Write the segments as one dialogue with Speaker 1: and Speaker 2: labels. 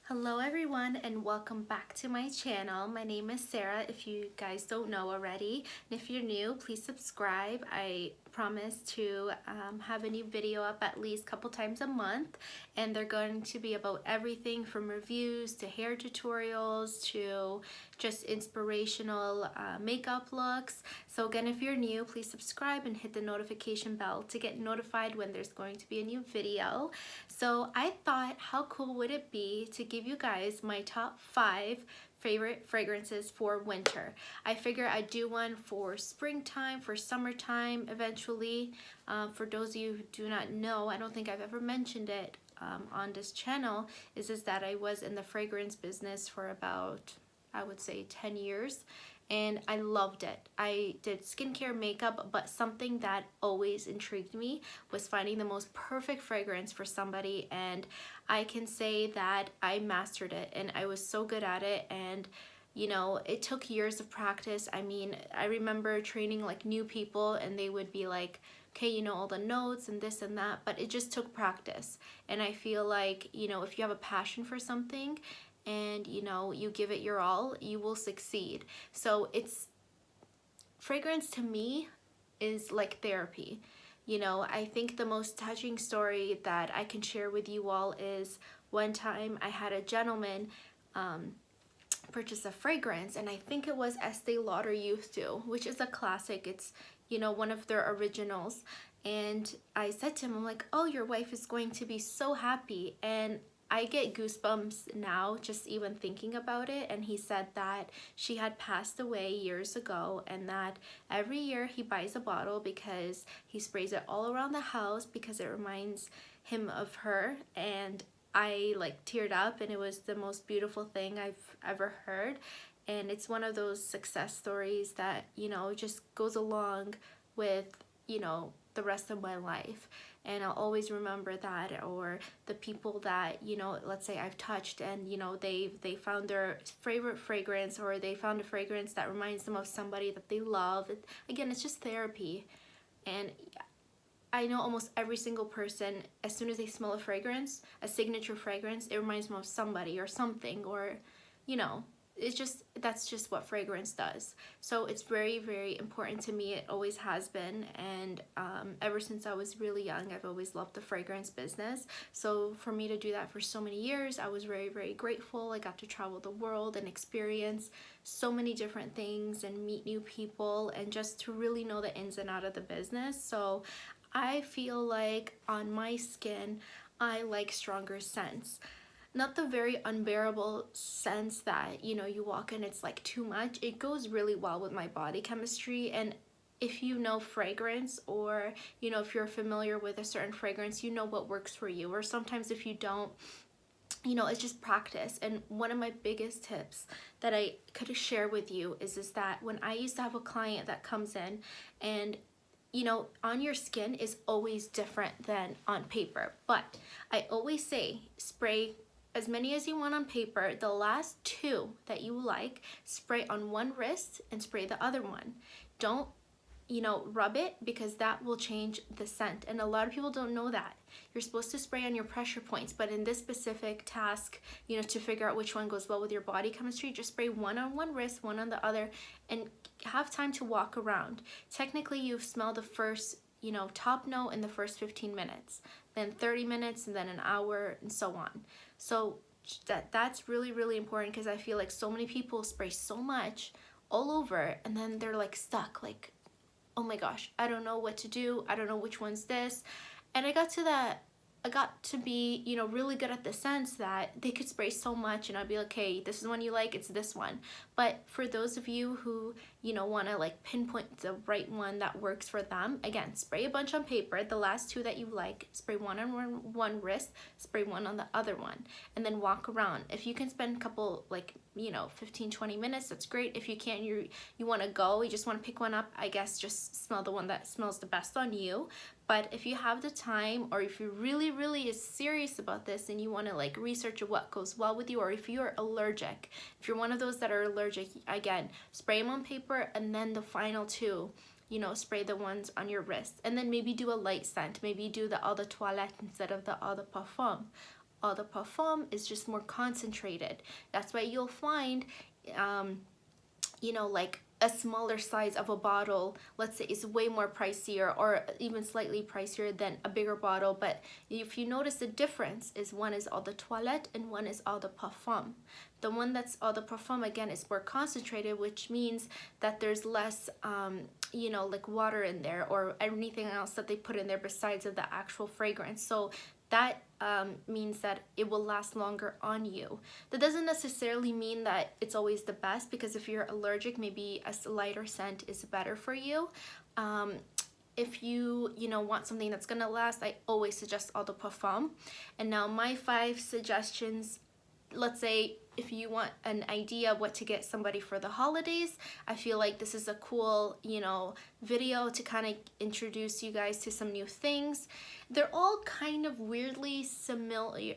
Speaker 1: Hello everyone and welcome back to my channel. My name is Sarah if you guys don't know already. And if you're new, please subscribe. I promise to have a new video up at least a couple times a month, and they're going to be about everything from reviews to hair tutorials to just inspirational makeup looks. So again, if you're new, please subscribe and hit the notification bell to get notified when there's going to be a new video. So I thought, how cool would it be to give you guys my top 5 favorite fragrances for winter. I figure I'd do one for springtime, for summertime eventually. For those of you who do not know, I don't think I've ever mentioned it on this channel, is that I was in the fragrance business for about, I would say, 10 years. And I loved it. I did skincare, makeup, but something that always intrigued me was finding the most perfect fragrance for somebody, and I can say that I mastered it and I was so good at it. And you know, it took years of practice. I mean, I remember training like new people and they would be like, okay, you know all the notes and this and that, but it just took practice. And I feel like, you know, if you have a passion for something and you know you give it your all, you will succeed. So it's fragrance to me is like therapy. You know, I think the most touching story that I can share with you all is one time I had a gentleman purchase a fragrance, and I think it was Estee Lauder Youth Do, which is a classic. It's, you know, one of their originals. And I said to him, I'm like, oh, your wife is going to be so happy. And I get goosebumps now just even thinking about it. And he said that she had passed away years ago, and that every year he buys a bottle because he sprays it all around the house because it reminds him of her. And I like teared up, and it was the most beautiful thing I've ever heard. And it's one of those success stories that, you know, just goes along with, you know, the rest of my life. And I'll always remember that. Or the people that, you know, let's say I've touched and, you know, they found their favorite fragrance, or they found a fragrance that reminds them of somebody that they love. Again, it's just therapy. And I know almost every single person, as soon as they smell a fragrance, a signature fragrance, it reminds them of somebody or something, or, you know, it's just, that's just what fragrance does. So it's very, very important to me. It always has been. And ever since I was really young, I've always loved the fragrance business. So for me to do that for so many years, I was very, very grateful. I got to travel the world and experience so many different things and meet new people, and just to really know the ins and outs of the business. So I feel like on my skin, I like stronger scents. Not the very unbearable scents that, you know, you walk in, it's like too much. It goes really well with my body chemistry. And if you know fragrance, or, you know, if you're familiar with a certain fragrance, you know what works for you. Or sometimes if you don't, you know, it's just practice. And one of my biggest tips that I could share with you is that when I used to have a client that comes in, and you know, on your skin is always different than on paper, but I always say spray as many as you want on paper. The last 2 that you like, spray on one wrist and spray the other one. Don't, you know, rub it, because that will change the scent. And a lot of people don't know that. You're supposed to spray on your pressure points, but in this specific task, you know, to figure out which one goes well with your body chemistry, just spray one on one wrist, one on the other, and have time to walk around. Technically, you've smelled the first, you know, top note in the first 15 minutes, then 30 minutes, and then an hour, and so on. So that's really, really important, because I feel like so many people spray so much all over, and then they're like stuck, like, oh my gosh, I don't know what to do. I don't know which one's this. And I got to be, you know, really good at the sense that they could spray so much, and I'd be like, okay, this is the one you like, it's this one. But for those of you who, you know, want to like pinpoint the right one that works for them, again, spray a bunch on paper. The last 2 that you like, spray one on one wrist, spray one on the other one, and then walk around. If you can spend a couple, like, you know, 15-20 minutes, that's great. If you can't, you want to go, you just want to pick one up, I guess just smell the one that smells the best on you. But if you have the time, or if you really, really is serious about this and you want to like research what goes well with you, or if you're allergic, if you're one of those that are allergic, again, spray them on paper, and then the final 2, you know, spray the ones on your wrist, and then maybe do a light scent. Maybe do the eau de toilette instead of the eau de parfum. Eau de Parfum is just more concentrated. That's why you'll find, you know, like a smaller size of a bottle, let's say, is way more pricier or even slightly pricier than a bigger bottle. But if you notice, the difference is one is Eau de Toilette and one is Eau de Parfum. The one that's Eau de Parfum, again, is more concentrated, which means that there's less, you know, like water in there or anything else that they put in there besides of the actual fragrance. So that means that it will last longer on you. That doesn't necessarily mean that it's always the best, because if you're allergic, maybe a lighter scent is better for you. If you know, want something that's gonna last, I always suggest Eau de Parfum. And now my 5 suggestions, let's say if you want an idea of what to get somebody for the holidays, I feel like this is a cool, you know, video to kind of introduce you guys to some new things. They're all kind of weirdly familiar.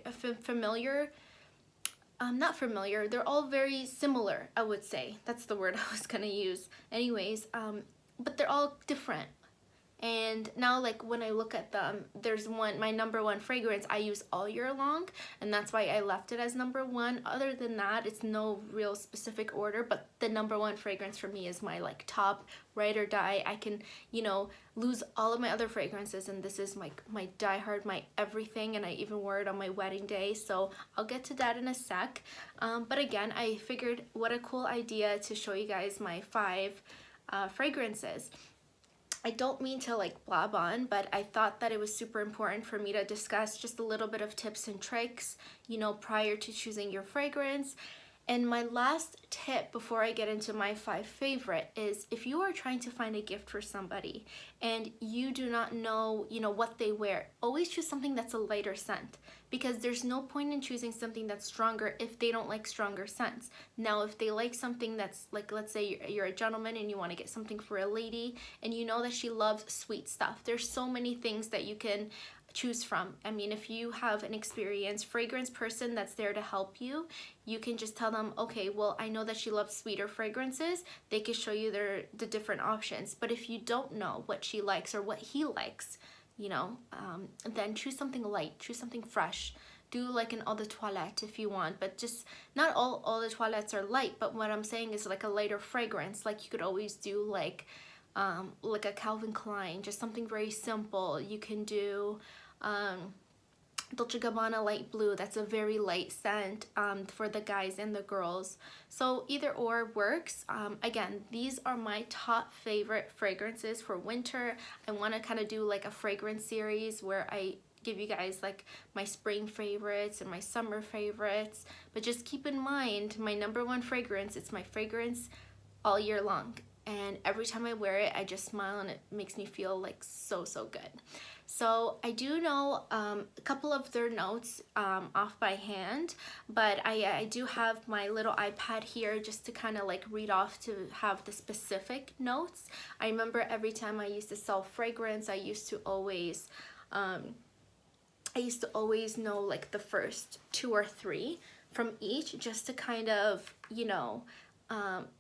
Speaker 1: Not familiar, they're all very similar, I would say. That's the word I was gonna use. Anyways, but they're all different. And now, like, when I look at them, there's one, my number 1 fragrance I use all year long, and that's why I left it as number 1. Other than that, it's no real specific order, but the number 1 fragrance for me is my, like, top ride or die. I can, you know, lose all of my other fragrances, and this is my diehard, my everything, and I even wore it on my wedding day, so I'll get to that in a sec. But again, I figured what a cool idea to show you guys my 5 fragrances. I don't mean to like blab on, but I thought that it was super important for me to discuss just a little bit of tips and tricks, you know, prior to choosing your fragrance. And my last tip before I get into my 5 favorite is, if you are trying to find a gift for somebody and you do not know, you know, what they wear, always choose something that's a lighter scent, because there's no point in choosing something that's stronger if they don't like stronger scents. Now, if they like something that's like, let's say you're a gentleman and you want to get something for a lady and you know that she loves sweet stuff, there's so many things that you can choose from. I mean, if you have an experienced fragrance person that's there to help you, you can just tell them, okay, well, I know that she loves sweeter fragrances. They can show you the different options. But if you don't know what she likes or what he likes, you know, then choose something light, choose something fresh. Do like an Eau de Toilette if you want, but just not all Eau de Toilettes are light, but what I'm saying is like a lighter fragrance. Like you could always do like a Calvin Klein, just something very simple. You can do Dolce & Gabbana light blue. That's a very light scent for the guys and the girls. So either or works. Again, these are my top favorite fragrances for winter. I want to kind of do like a fragrance series where I give you guys like my spring favorites and my summer favorites. But just keep in mind, my number 1 fragrance, it's my fragrance all year long. And every time I wear it, I just smile and it makes me feel like so good. So I do know a couple of their notes off by hand, but I do have my little iPad here just to kind of like read off to have the specific notes. I remember every time I used to sell fragrance, I used to always know like the first 2 or 3 from each, just to kind of, you know,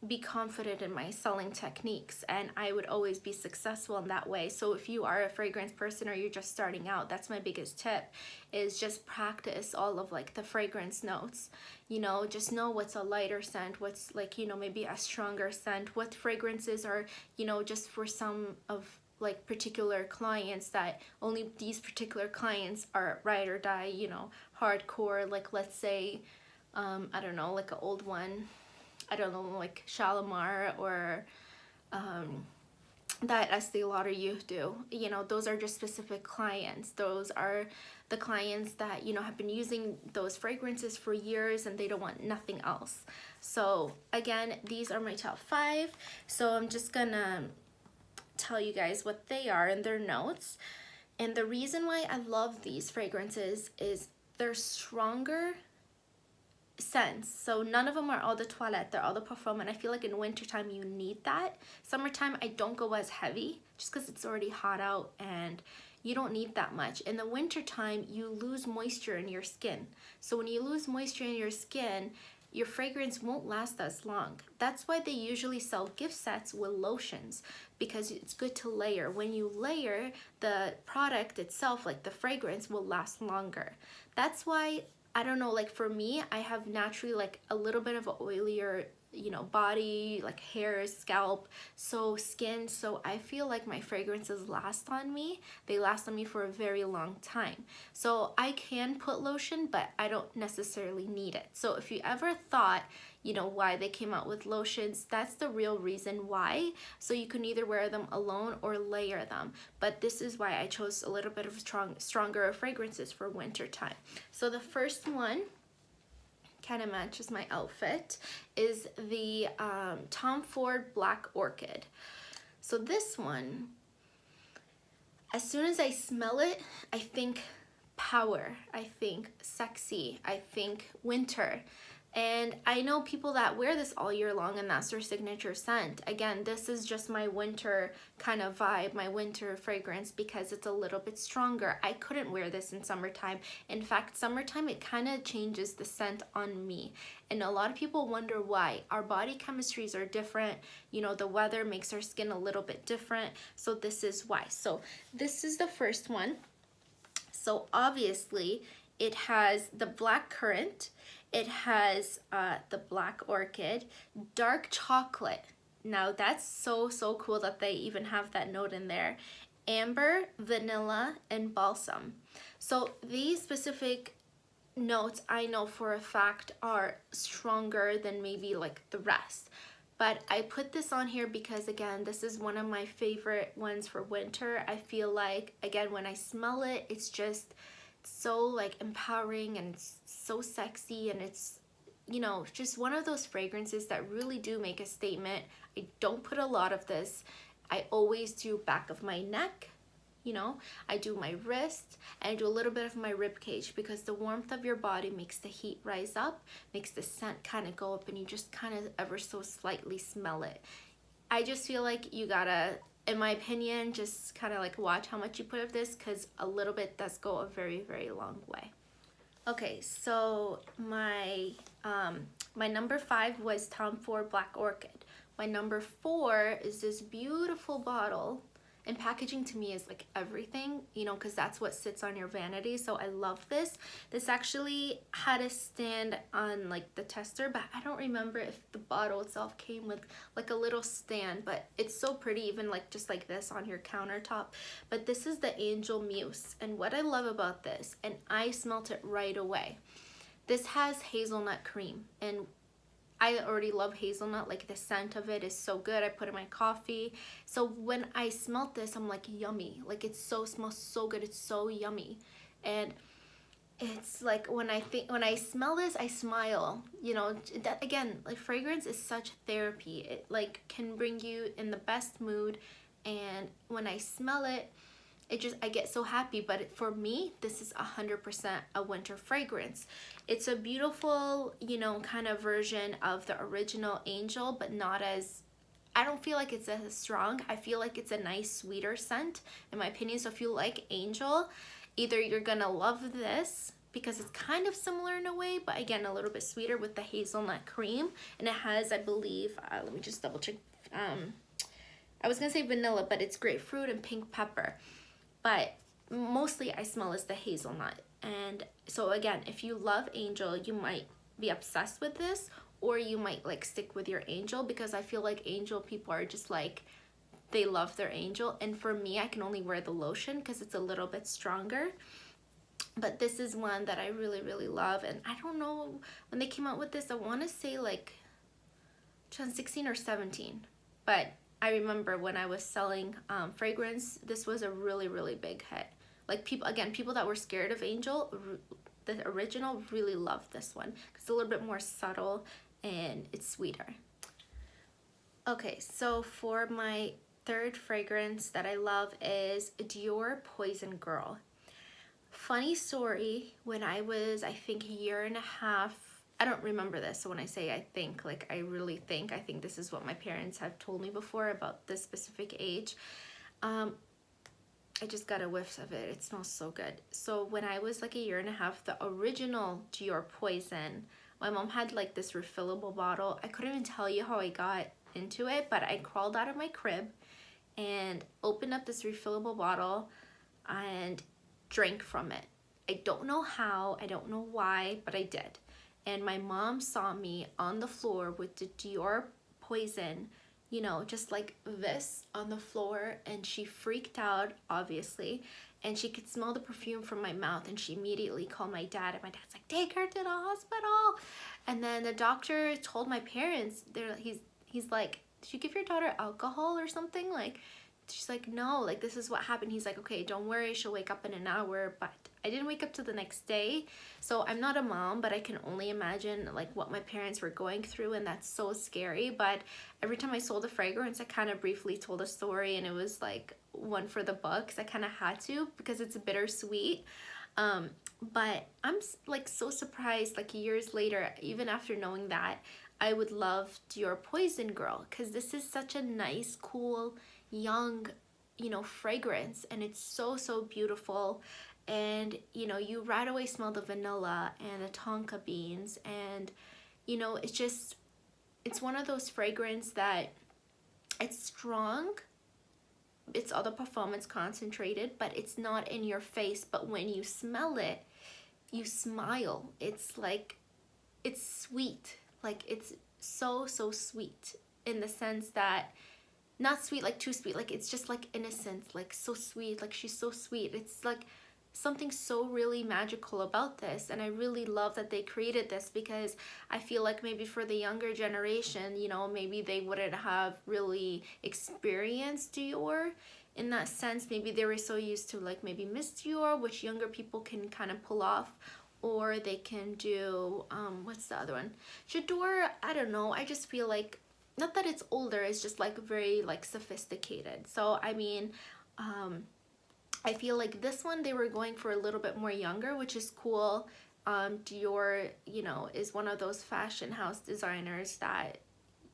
Speaker 1: be confident in my selling techniques, and I would always be successful in that way. So if you are a fragrance person or you're just starting out, that's my biggest tip, is just practice all of like the fragrance notes. You know, just know what's a lighter scent, what's like, you know, maybe a stronger scent, what fragrances are, you know, just for some of like particular clients, that only these particular clients are ride or die, you know, hardcore. Like let's say I don't know, like an old one, I don't know, like Shalimar or that Estee Lauder Youth do. You know, those are just specific clients. Those are the clients that, you know, have been using those fragrances for years and they don't want nothing else. So again, these are my top 5. So I'm just gonna tell you guys what they are in their notes. And the reason why I love these fragrances is they're stronger scents. So none of them are Eau de Toilette, they're Eau de Parfum, and I feel like in wintertime you need that. Summertime I don't go as heavy just because it's already hot out and you don't need that much. In the wintertime you lose moisture in your skin. So when you lose moisture in your skin, your fragrance won't last as long. That's why they usually sell gift sets with lotions, because it's good to layer. When you layer, the product itself, like the fragrance, will last longer. That's why, I don't know, like for me, I have naturally like a little bit of an oilier, you know, body, like hair, scalp, so skin, so I feel like my fragrances last on me. They last on me for a very long time. So I can put lotion, but I don't necessarily need it. So if you ever thought, you know, why they came out with lotions, that's the real reason why. So you can either wear them alone or layer them. But this is why I chose a little bit of stronger fragrances for winter time. So the first one kind of matches my outfit is the Tom Ford Black Orchid. So this one, as soon as I smell it, I think power, I think sexy, I think winter. And I know people that wear this all year long and that's their signature scent. Again, this is just my winter kind of vibe, my winter fragrance, because it's a little bit stronger. I couldn't wear this in summertime. In fact, summertime, it kind of changes the scent on me. And a lot of people wonder why. Our body chemistries are different. You know, the weather makes our skin a little bit different. So this is why. So this is the first one. So obviously, it has the black currant. It has the black orchid, dark chocolate. Now that's so cool that they even have that note in there. Amber, vanilla, and balsam. So these specific notes I know for a fact are stronger than maybe like the rest. But I put this on here because, again, this is one of my favorite ones for winter. I feel like, again, when I smell it, it's just so like empowering and it's so sexy, and it's, you know, just one of those fragrances that really do make a statement. I don't put a lot of this. I always do back of my neck, you know, I do my wrist, and I do a little bit of my rib cage, because the warmth of your body makes the heat rise up, makes the scent kind of go up, and you just kind of ever so slightly smell it. I just feel like you gotta, in my opinion, just kind of like watch how much you put of this, because a little bit does go a very long way. Okay, so my my number 5 was Tom Ford Black Orchid. My number 4 is this beautiful bottle, and packaging to me is like everything, you know, because that's what sits on your vanity. So I love this. This actually had a stand on like the tester, but I don't remember if the bottle itself came with like a little stand, but it's so pretty, even like just like this on your countertop. But this is the Angel Muse, and what I love about this, and I smelt it right away, this has hazelnut cream, and I already love hazelnut. Like the scent of it is so good. I put it in my coffee. So when I smelled this, I'm like, yummy. Like it smells so good. It's so yummy. And it's like when I smell this, I smile. You know, that again, like fragrance is such therapy. It like can bring you in the best mood. And when I smell it, I get so happy. But for me, this is 100% a winter fragrance. It's a beautiful, you know, kind of version of the original Angel, but not as, I don't feel like it's as strong. I feel like it's a nice, sweeter scent, in my opinion. So if you like Angel, either you're gonna love this, because it's kind of similar in a way, but again, a little bit sweeter with the hazelnut cream. And it has, I believe, let me just double check. I was gonna say vanilla, but it's grapefruit and pink pepper. But mostly I smell is the hazelnut. And so again, if you love Angel, you might be obsessed with this, or you might like stick with your Angel, because I feel like Angel people are just like, they love their Angel. And for me, I can only wear the lotion because it's a little bit stronger. But this is one that I really love. And I don't know, when they came out with this, I want to say like 2016 or 17. But I remember when I was selling fragrance, this was a really big hit. Like people that were scared of Angel, the original, really loved this one because it's a little bit more subtle and it's sweeter. Okay, so for my third fragrance that I love is Dior Poison Girl. Funny story, when I was, I think, a year and a half, I don't remember this, so when I say I think, like I really think, I think this is what my parents have told me before about this specific age. I just got a whiff of it. It smells so good. So when I was like a year and a half, the original Dior Poison, My mom had like this refillable bottle. I couldn't even tell you how I got into it, but I crawled out of my crib and opened up this refillable bottle and drank from it. I don't know how, I don't know why, but I did. And my mom saw me on the floor with the Dior poison, you know, just like this on the floor, and she freaked out, obviously, and she could smell the perfume from my mouth, and she immediately called my dad, and my dad's like, take her to the hospital. And then the doctor told my parents, he's like, did you give your daughter alcohol or something? Like, she's like, no, like this is what happened. He's like, okay, don't worry, she'll wake up in an hour. But I didn't wake up till the next day. So I'm not a mom, but I can only imagine like what my parents were going through, and that's so scary. But every time I sold a fragrance, I kind of briefly told a story, and it was like one for the books. I kind of had to, because it's bittersweet. But I'm like so surprised, like years later, even after knowing that, I would love Dior Poison Girl, because this is such a nice, cool, young, you know, fragrance, and it's so beautiful. And you know, you right away smell the vanilla and the tonka beans, and you know, it's one of those fragrances that it's strong, it's all the performance concentrated, but it's not in your face. But when you smell it, you smile. It's like, it's sweet, like it's so sweet, in the sense that, not sweet like too sweet, like it's just like innocent, like so sweet, like she's so sweet. It's like something so really magical about this, and I really love that they created this, because I feel like maybe for the younger generation, you know, maybe they wouldn't have really experienced Dior in that sense. Maybe they were so used to like maybe Miss Dior, which younger people can kind of pull off, or they can do what's the other one, J'adore. I don't know, I just feel like, not that it's older, it's just like very like sophisticated. So I mean, I feel like this one they were going for a little bit more younger, which is cool. Dior, you know, is one of those fashion house designers that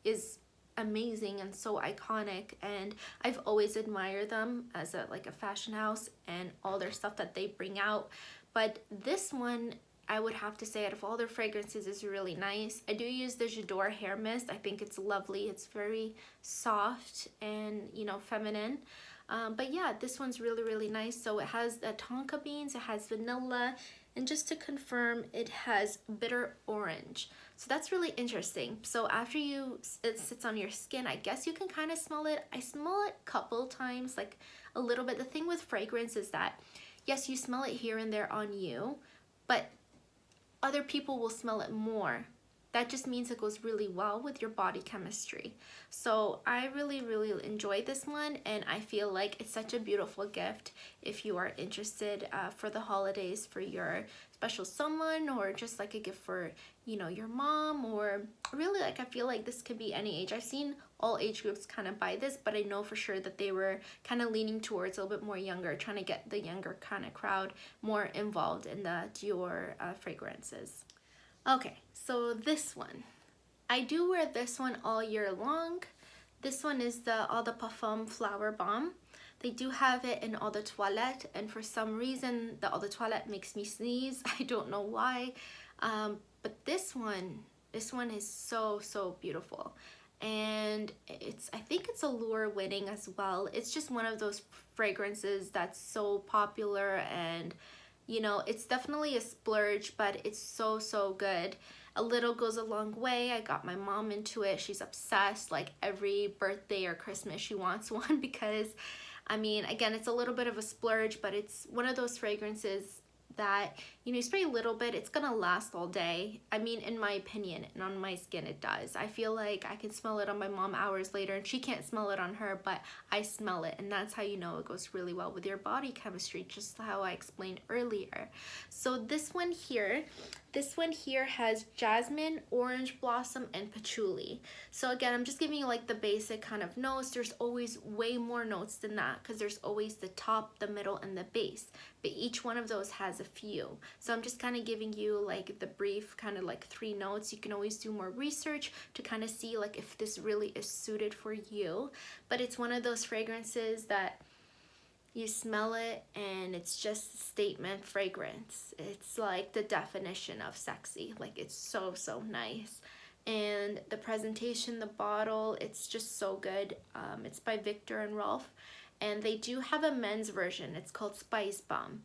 Speaker 1: is amazing and so iconic, and I've always admired them as a like a fashion house and all their stuff that they bring out. But this one, I would have to say, out of all their fragrances, is really nice. I do use the J'adore hair mist. I think it's lovely. It's very soft and, you know, feminine. But yeah, this one's really nice. So it has the tonka beans, it has vanilla, and just to confirm, it has bitter orange. So that's really interesting. So after it sits on your skin, I guess you can kind of smell it. I smell it a couple times, like a little bit. The thing with fragrance is that, yes, you smell it here and there on you, but other people will smell it more. That just means it goes really well with your body chemistry. So I really enjoy this one, and I feel like it's such a beautiful gift if you are interested for the holidays for your special someone, or just like a gift for, you know, your mom, or really, like, I feel like this could be any age. I've seen all age groups kind of buy this, but I know for sure that they were kind of leaning towards a little bit more younger, trying to get the younger kind of crowd more involved in the Dior fragrances. Okay, so this one, I do wear this one all year long. This one is the Eau de Parfum Flowerbomb. They do have it in Eau de Toilette, and for some reason the Eau de Toilette makes me sneeze. I don't know why, but this one is so beautiful, and I think it's Allure winning as well. It's just one of those fragrances that's so popular, and you know, it's definitely a splurge, but it's so good. A little goes a long way. I got my mom into it. She's obsessed. Like every birthday or Christmas she wants one, because I mean, again, it's a little bit of a splurge, but it's one of those fragrances that, you know, you spray a little bit, it's gonna last all day. I mean, in my opinion, and on my skin it does. I feel like I can smell it on my mom hours later, and she can't smell it on her, but I smell it, and that's how you know it goes really well with your body chemistry, just how I explained earlier. So this one here has jasmine, orange blossom, and patchouli. So again, I'm just giving you like the basic kind of notes. There's always way more notes than that, because there's always the top, the middle, and the base, but each one of those has a few. So I'm just kind of giving you like the brief kind of like 3 notes. You can always do more research to kind of see like if this really is suited for you, but it's one of those fragrances that You smell it and it's just a statement fragrance. It's like the definition of sexy. Like it's so, so nice. And the presentation, the bottle, it's just so good. It's by Viktor and Rolf. And they do have a men's version. It's called Spice Bomb.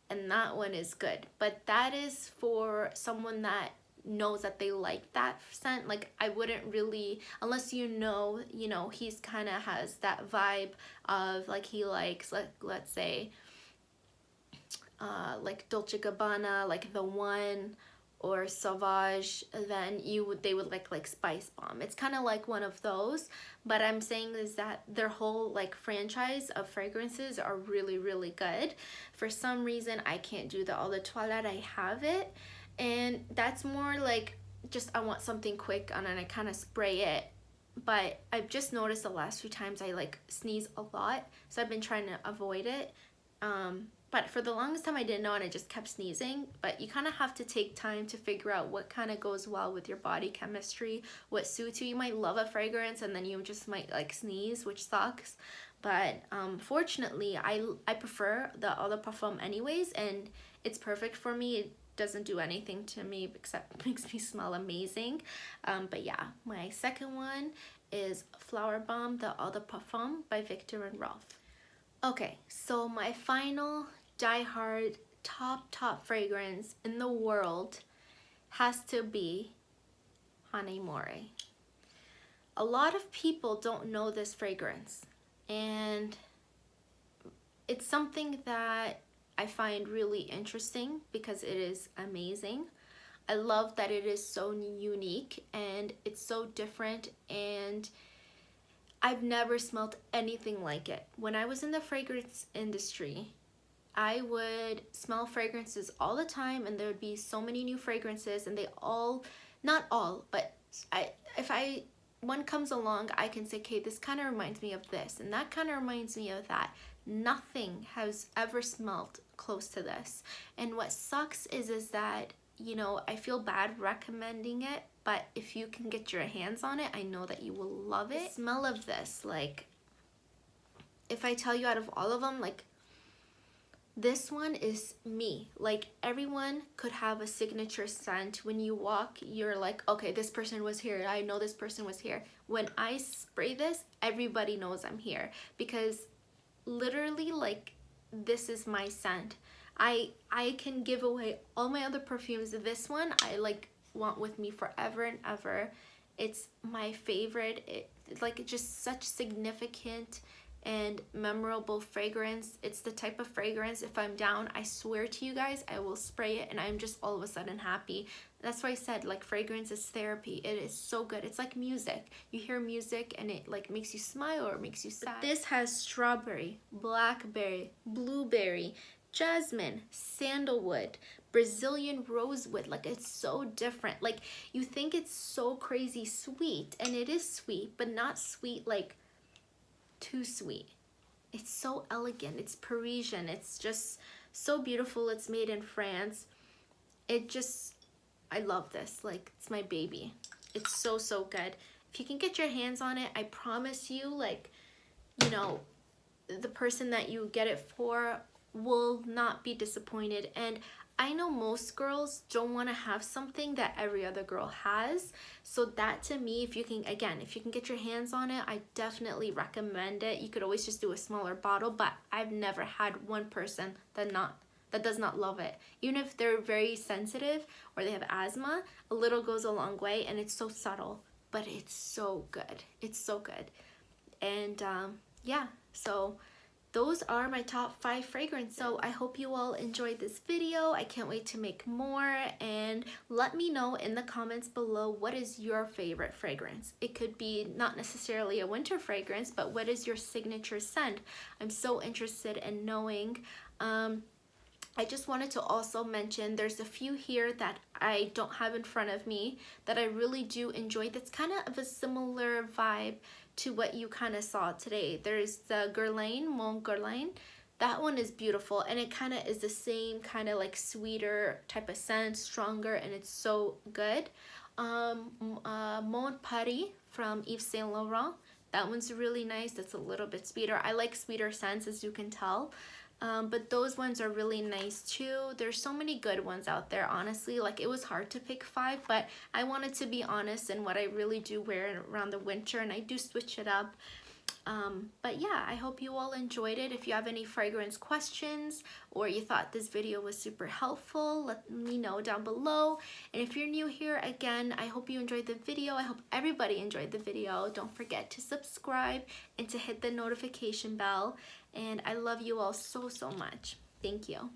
Speaker 1: And that one is good. But that is for someone that knows that they like that scent. Like I wouldn't really, unless you know, he's kind of has that vibe of like he likes, let's say, like Dolce Gabbana, like The One, or Sauvage, then they would like Spice Bomb. It's kind of like one of those, but I'm saying is that their whole like franchise of fragrances are really, really good. For some reason, I can't do the Eau de Toilette. I have it, and that's more like just I want something quick and then I kind of spray it. But I've just noticed the last few times I like sneeze a lot, so I've been trying to avoid it. But for the longest time I didn't know and I just kept sneezing. But you kind of have to take time to figure out what kind of goes well with your body chemistry, what suits you. You might love a fragrance and then you just might like sneeze, which sucks. But fortunately, I prefer the Eau de Parfum anyways, and it's perfect for me. It doesn't do anything to me except makes me smell amazing. But yeah, my second one is Flowerbomb, the Eau de Parfum by Viktor and Rolf. Okay, so my final die-hard top fragrance in the world has to be Hanae Mori. A lot of people don't know this fragrance, and it's something that I find really interesting because it is amazing. I love that it is so unique and it's so different, and I've never smelled anything like it. When I was in the fragrance industry, I would smell fragrances all the time, and there would be so many new fragrances, and they all, not all, but if one comes along, I can say, okay, this kind of reminds me of this, and that kind of reminds me of that. Nothing has ever smelled close to this. And what sucks is that, I feel bad recommending it, but if you can get your hands on it, I know that you will love it. The smell of this, like, if I tell you out of all of them, like, this one is me. Like, everyone could have a signature scent. When you walk, you're like, okay, this person was here. I know this person was here. When I spray this, everybody knows I'm here, because literally, like, this is my scent. I can give away all my other perfumes. This one I like want with me forever and ever. It's my favorite. It's like just such significant and memorable fragrance. It's the type of fragrance, if I'm down, I swear to you guys, I will spray it and I'm just all of a sudden happy. That's why I said, like, fragrance is therapy. It is so good. It's like music. You hear music and it like makes you smile or makes you sad. But this has strawberry, blackberry, blueberry, jasmine, sandalwood, Brazilian rosewood. Like, it's so different. Like, you think it's so crazy sweet, and it is sweet, but not sweet like too sweet. It's so elegant. It's Parisian. It's just so beautiful. It's made in France. I love this. Like, it's my baby. It's so, so good. If you can get your hands on it, I promise you, like, the person that you get it for will not be disappointed. And I know most girls don't want to have something that every other girl has. So that, to me, if you can get your hands on it, I definitely recommend it. You could always just do a smaller bottle, but I've never had one person that does not love it. Even if they're very sensitive or they have asthma, a little goes a long way, and it's so subtle, but it's so good. It's so good. And yeah, so those are my top 5 fragrances. So I hope you all enjoyed this video. I can't wait to make more, and let me know in the comments below, what is your favorite fragrance? It could be not necessarily a winter fragrance, but what is your signature scent? I'm so interested in knowing. I just wanted to also mention, there's a few here that I don't have in front of me that I really do enjoy, that's kind of a similar vibe to what you kind of saw today. There's the Guerlain, Mon Guerlain. That one is beautiful, and it kind of is the same kind of like sweeter type of scent, stronger, and it's so good. Mon Paris from Yves Saint Laurent. That one's really nice. That's a little bit sweeter. I like sweeter scents, as you can tell. But those ones are really nice too. There's so many good ones out there, honestly. Like, it was hard to pick 5, but I wanted to be honest in what I really do wear around the winter, and I do switch it up. But yeah, I hope you all enjoyed it. If you have any fragrance questions or you thought this video was super helpful, let me know down below. And if you're new here, again, I hope you enjoyed the video. I hope everybody enjoyed the video. Don't forget to subscribe and to hit the notification bell. And I love you all so, so much. Thank you.